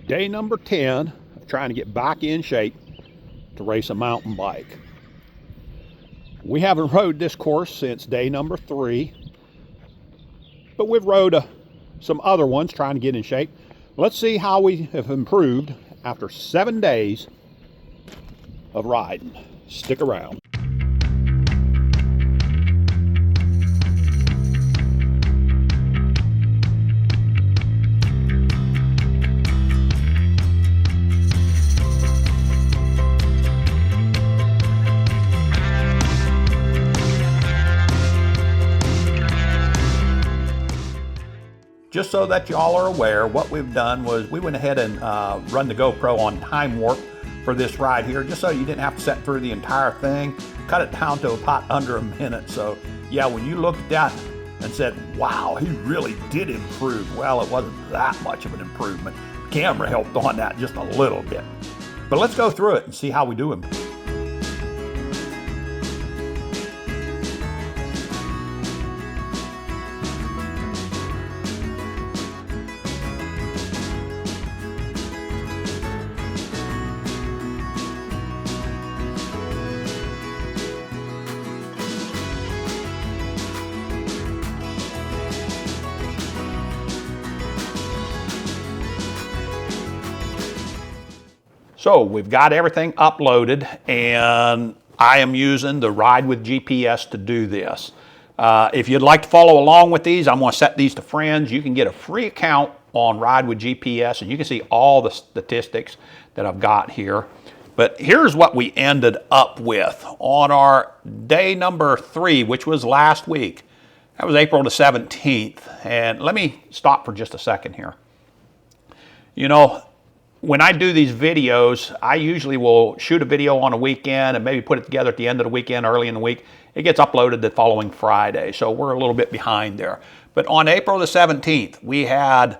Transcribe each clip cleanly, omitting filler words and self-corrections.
Day number 10 of trying to get back in shape to race a mountain bike. We haven't rode this course since day number 3, but we've rode some other ones trying to get in shape. Let's see how we have improved after 7 days of riding. Stick around. Just so that y'all are aware, what we've done was we went ahead and run the GoPro on time warp for this ride here, just so you didn't have to sit through the entire thing. Cut it down to about under a minute. So yeah, when you looked at that and said, wow, he really did improve, well, it wasn't that much of an improvement. The camera helped on that just a little bit. But let's go through it and see how we do improve. So we've got everything uploaded, and I am using the Ride with GPS to do this. If you'd like to follow along with these, I'm going to set these to friends. You can get a free account on Ride with GPS, and you can see all the statistics that I've got here. But here's what we ended up with on our day number 3, which was last week. That was April the 17th. And let me stop for just a second here. You know, when I do these videos, I usually will shoot a video on a weekend and maybe put it together at the end of the weekend, early in the week. It gets uploaded the following Friday, so we're a little bit behind there. But on April the 17th, we had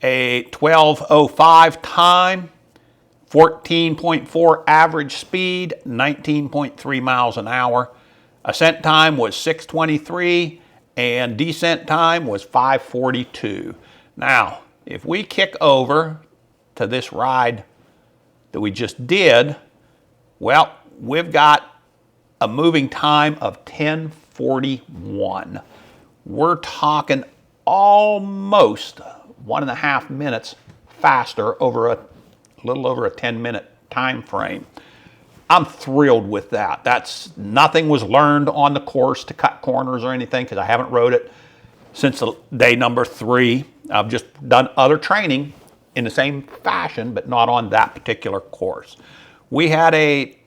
a 12:05 time, 14.4 average speed, 19.3 miles an hour. Ascent time was 6:23, and descent time was 5:42. Now, if we kick over to this ride that we just did, well, we've got a moving time of 10:41. We're talking almost 1.5 minutes faster over a little over a 10-minute time frame. I'm thrilled with that. Nothing was learned on the course to cut corners or anything, because I haven't rode it since day number 3. I've just done other training in the same fashion, but not on that particular course. We had a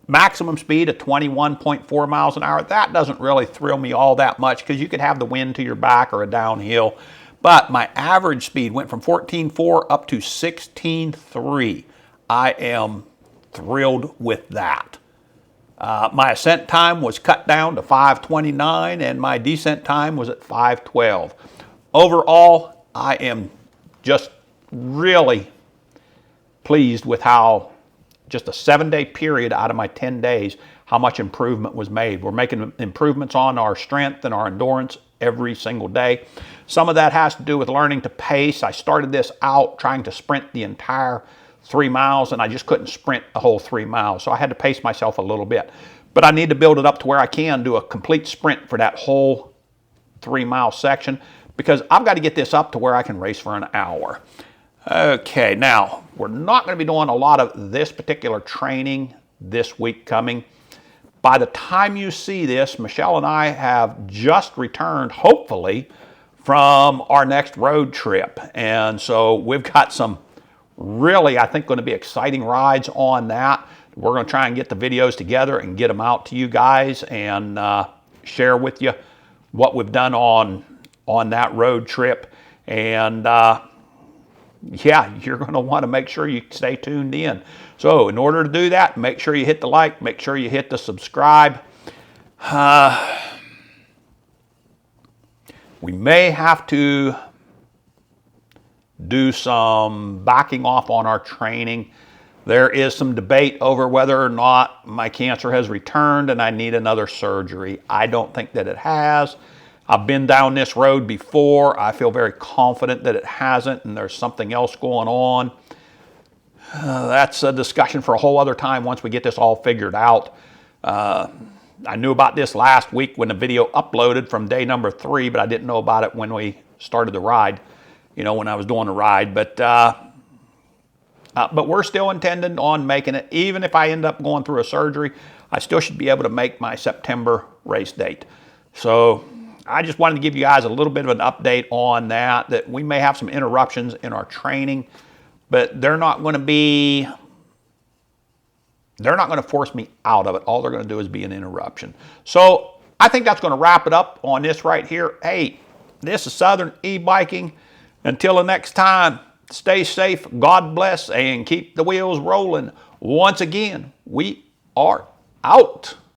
maximum speed of 21.4 miles an hour. That doesn't really thrill me all that much, because you could have the wind to your back or a downhill. But my average speed went from 14.4 up to 16.3. I am thrilled with that. My ascent time was cut down to 5:29, and my descent time was at 5:12. Overall, I am just really pleased with how just a 7-day period out of my 10 days, how much improvement was made. We're making improvements on our strength and our endurance every single day. Some of that has to do with learning to pace. I started this out trying to sprint the entire 3 miles, and I just couldn't sprint the whole 3 miles. So I had to pace myself a little bit. But I need to build it up to where I can do a complete sprint for that whole 3-mile section, because I've got to get this up to where I can race for an hour. Okay, now, we're not going to be doing a lot of this particular training this week coming. By the time you see this, Michelle and I have just returned, hopefully, from our next road trip. And so we've got some really, I think, going to be exciting rides on that. We're going to try and get the videos together and get them out to you guys and share with you what we've done on that road trip. And yeah, you're going to want to make sure you stay tuned in. So in order to do that, make sure you hit the like, make sure you hit the subscribe. We may have to do some backing off on our training. There is some debate over whether or not my cancer has returned and I need another surgery. I don't think that it has. I've been down this road before. I feel very confident that it hasn't and there's something else going on. That's a discussion for a whole other time once we get this all figured out. I knew about this last week when the video uploaded from day number 3, but I didn't know about it when we started the ride, you know, when I was doing the ride. But we're still intending on making it. Even if I end up going through a surgery, I still should be able to make my September race date. So I just wanted to give you guys a little bit of an update on that we may have some interruptions in our training, but they're not going to force me out of it. All they're going to do is be an interruption. So I think that's going to wrap it up on this right here. Hey, this is Southern E-Biking. Until the next time, stay safe, God bless, and keep the wheels rolling. Once again, we are out.